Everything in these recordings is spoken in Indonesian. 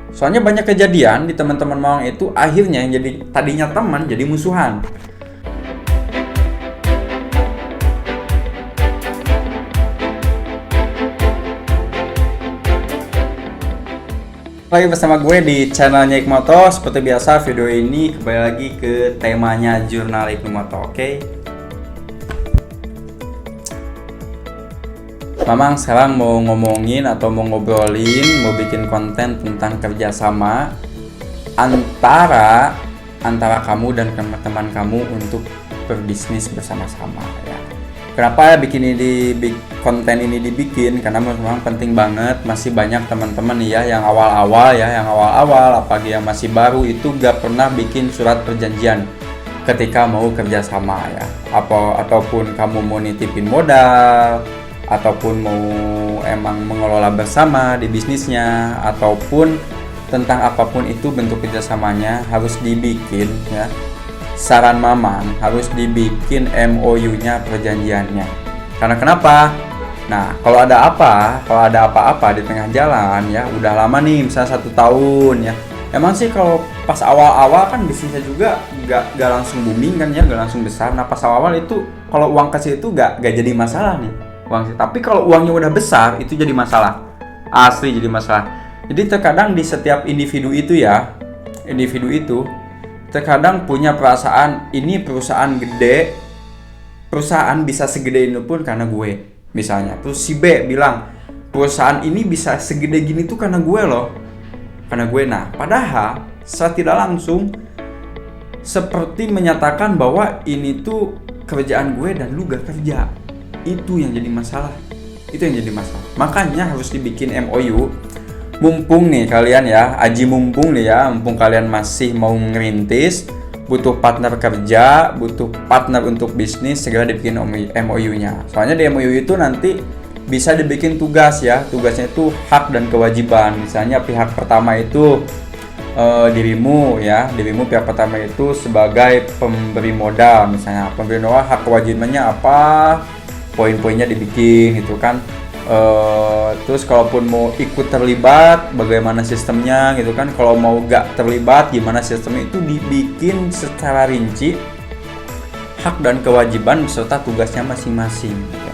Soalnya banyak kejadian di teman-teman Mawang itu akhirnya yang jadi tadinya teman jadi musuhan. Lagi bersama gue di channelnya Hikmoto. Seperti biasa video ini kembali lagi ke temanya jurnal Hikmoto, oke? Mamang sekarang mau ngomongin atau mau ngobrolin, mau bikin konten tentang kerjasama antara kamu dan teman-teman kamu untuk berbisnis bersama-sama ya. Kenapa ya konten ini dibikin? Karena memang penting banget, masih banyak teman-teman ya yang awal-awal apalagi yang masih baru itu gak pernah bikin surat perjanjian ketika mau kerjasama ya. Ataupun kamu mau nitipin modal, ataupun mau emang mengelola bersama di bisnisnya, ataupun tentang apapun itu bentuk kerjasamanya harus dibikin ya. Saran Mamang harus dibikin MOU-nya, perjanjiannya. Karena kenapa? Nah, kalau ada apa-apa di tengah jalan ya, udah lama nih, misalnya 1 tahun ya. Emang sih kalau pas awal-awal kan bisnisnya juga gak langsung booming kan ya, gak langsung besar. Nah, pas awal itu kalau uang kecil itu gak jadi masalah nih. Tapi kalau uangnya udah besar itu jadi masalah. Asli jadi masalah. Jadi terkadang di setiap individu itu terkadang punya perasaan ini perusahaan gede, perusahaan bisa segede ini pun karena gue misalnya. Terus si B bilang perusahaan ini bisa segede gini tuh karena gue loh, karena gue. Nah padahal secara tidak langsung seperti menyatakan bahwa ini tuh kerjaan gue dan lu gak kerja. Itu yang jadi masalah. Makanya harus dibikin MOU. Mumpung kalian masih mau ngerintis, butuh partner kerja, butuh partner untuk bisnis, segera dibikin MOU-nya. Soalnya di MOU itu nanti bisa dibikin tugas ya. Tugasnya itu hak dan kewajiban. Misalnya pihak pertama itu dirimu pihak pertama itu sebagai pemberi modal. Misalnya pemberi modal, hak kewajibannya apa, poin-poinnya dibikin gitu kan. Terus kalaupun mau ikut terlibat bagaimana sistemnya gitu kan, kalau mau gak terlibat gimana sistemnya, itu dibikin secara rinci hak dan kewajiban serta tugasnya masing-masing gitu.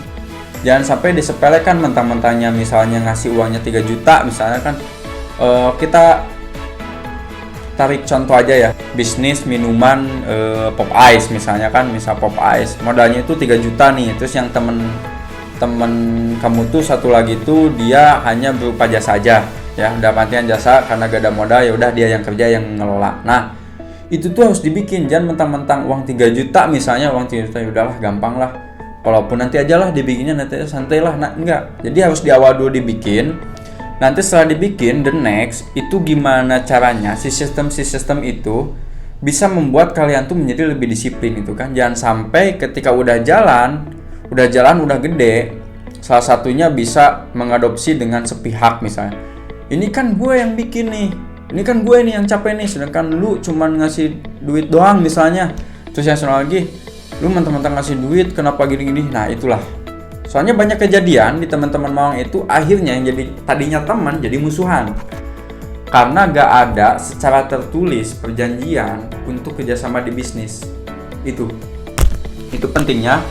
Jangan sampai disepelekan mentang-mentangnya misalnya ngasih uangnya 3 juta misalnya kan. Kita tarik contoh aja ya, bisnis minuman Pop Ice misalnya kan, Pop Ice modalnya itu 3 juta nih. Terus yang temen kamu tuh satu lagi tuh dia hanya berupa jasa aja ya, udah artian jasa karena gak ada modal, ya udah dia yang kerja yang ngelola. Nah itu tuh harus dibikin, jangan mentang-mentang uang 3 juta misalnya, uang 3 juta ya udahlah gampang lah, walaupun nanti aja lah dibikinnya, nanti santai lah. Nah enggak, jadi harus di awal dulu dibikin. Nanti setelah dibikin, the next itu gimana caranya si sistem itu bisa membuat kalian tuh menjadi lebih disiplin itu kan. Jangan sampai ketika udah jalan udah gede, salah satunya bisa mengadopsi dengan sepihak misalnya. Ini kan gue yang bikin nih, ini kan gue nih yang capek nih, sedangkan lu cuman ngasih duit doang misalnya. Terus yang soal lagi, lu mentang-mentang ngasih duit kenapa gini-gini. Nah itulah, soalnya banyak kejadian di teman-teman Mawang itu akhirnya yang jadi tadinya teman jadi musuhan, karena gak ada secara tertulis perjanjian untuk kerjasama di bisnis. Itu pentingnya.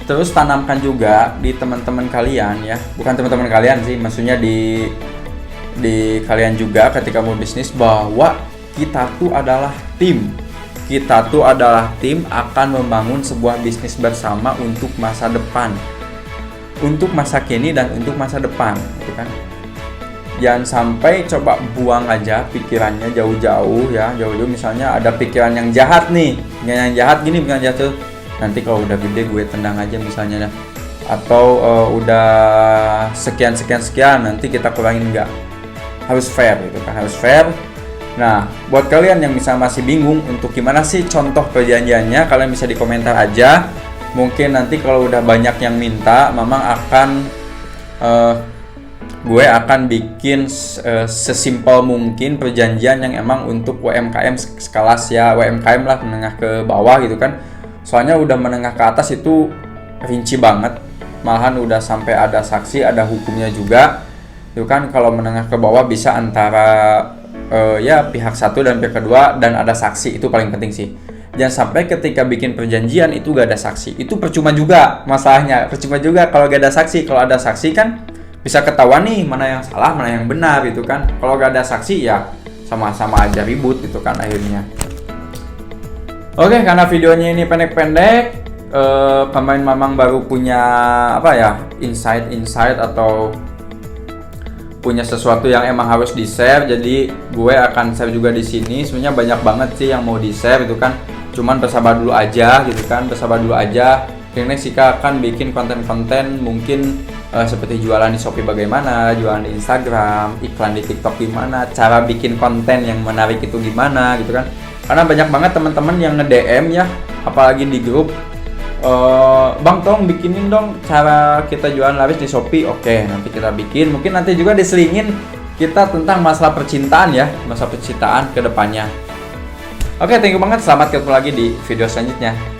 Terus tanamkan juga di teman-teman kalian ya, bukan teman-teman kalian sih, maksudnya di kalian juga ketika mau bisnis, bahwa kita tuh adalah tim akan membangun sebuah bisnis bersama untuk masa depan, untuk masa kini dan untuk masa depan gitu kan. Jangan sampai coba buang aja pikirannya jauh-jauh ya, misalnya ada pikiran yang jahat nih, yang jahat gini, bukan jahat tuh, nanti kalau udah gede gue tendang aja misalnya, atau udah sekian nanti kita kurangin. Enggak, harus fair gitu kan, harus fair. Nah buat kalian yang misalnya masih bingung untuk gimana sih contoh perjanjiannya, kalian bisa di komentar aja. Mungkin nanti kalau udah banyak yang minta, Mamang gue akan bikin sesimpel mungkin perjanjian yang emang untuk UMKM sekelas ya, UMKM lah, menengah ke bawah gitu kan. Soalnya udah menengah ke atas itu rinci banget, malahan udah sampai ada saksi, ada hukumnya juga. Itu kan kalau menengah ke bawah bisa antara ya pihak satu dan pihak kedua, dan ada saksi. Itu paling penting sih. Jangan sampai ketika bikin perjanjian itu gak ada saksi. Itu percuma juga masalahnya. Percuma juga kalau gak ada saksi. Kalau ada saksi kan bisa ketahuan nih mana yang salah, mana yang benar gitu kan. Kalau gak ada saksi ya sama-sama aja ribut gitu kan akhirnya. Oke, karena videonya ini pendek-pendek, pemain Mamang baru punya apa ya, insight atau punya sesuatu yang emang harus di-share, jadi gue akan share juga di sini. Sebenarnya banyak banget sih yang mau di-share gitu kan. Cuman bersabar dulu aja gitu kan, bersabar dulu aja. Next Sika akan bikin konten-konten mungkin seperti jualan di Shopee bagaimana, jualan di Instagram, iklan di TikTok gimana, cara bikin konten yang menarik itu gimana gitu kan. Karena banyak banget teman-teman yang nge-DM ya, apalagi di grup, Bang tolong bikinin dong cara kita jualan laris di Shopee. Oke, nanti kita bikin. Mungkin nanti juga diselingin kita tentang masalah percintaan ya, masalah percintaan ke depannya. Oke, thank you banget. Selamat ketemu lagi di video selanjutnya.